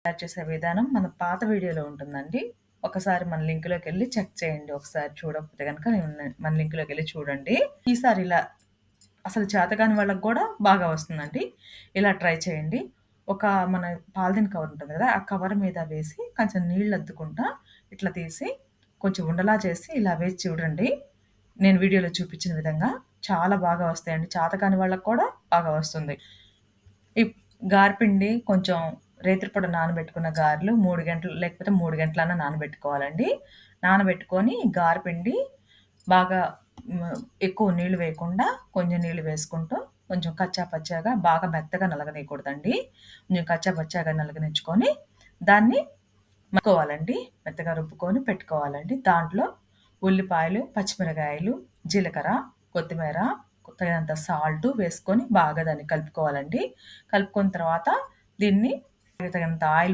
తయారు చేసే విధానం మన పాత వీడియోలో ఉంటుందండి. ఒకసారి మన లింక్‌లోకెళ్ళి చెక్ చేయండి. ఒకసారి చూడకపోతే గనక మన లింక్‌లోకెళ్ళి చూడండి. ఈసారి ఇలా అసలు చేతకాని వాళ్ళకి గూడా బాగా వస్తుందండి. ఇలా ట్రై చేయండి. ఒక మన పాలిథీన్ కవర్ ఉంటుంది గదా! ఆ కవర్ మీద వేసి కొంచెం నీళ్లద్దుకుంటా ఇట్లా తీసి కొంచెం ఉండలా చేసి ఇలా వేసి చూడండి. నేను వీడియోలో చూపించిన విధంగా చాలా బాగా వస్తాయండి. చేతకాని వాళ్ళకి కూడా బాగా వస్తుంది. ఈ గారెపిండి కొంచెం రేత్రి పూట నానబెట్టుకున్న గారెలు 3 గంటలు లేకపోతే 3 గంటలన్నా నానబెట్టుకోవాలండి. నానబెట్టుకొని గారెపిండి బాగా ఎక్కువ నీళ్లు వేయకుండా కొంచెం నీళ్లు వేసుకుంటూ కొంచెం కచ్చా పచ్చాగా బాగా మెత్తగా నలగనీయకూడదండి. కొంచెం కచ్చా పచ్చాగా నలగనిచ్చుకొని దాన్ని రుబ్బుకోవాలండి. మెత్తగా రుబ్బుకొని పెట్టుకోవాలండి. దాంట్లో ఉల్లిపాయలు, పచ్చిమిరకాయలు, జీలకర్ర, కొత్తిమీర, తగినంత సాల్ట్ వేసుకొని బాగా దాన్ని కలుపుకోవాలండి. కలుపుకున్న తర్వాత దీన్ని తగినంత ఆయిల్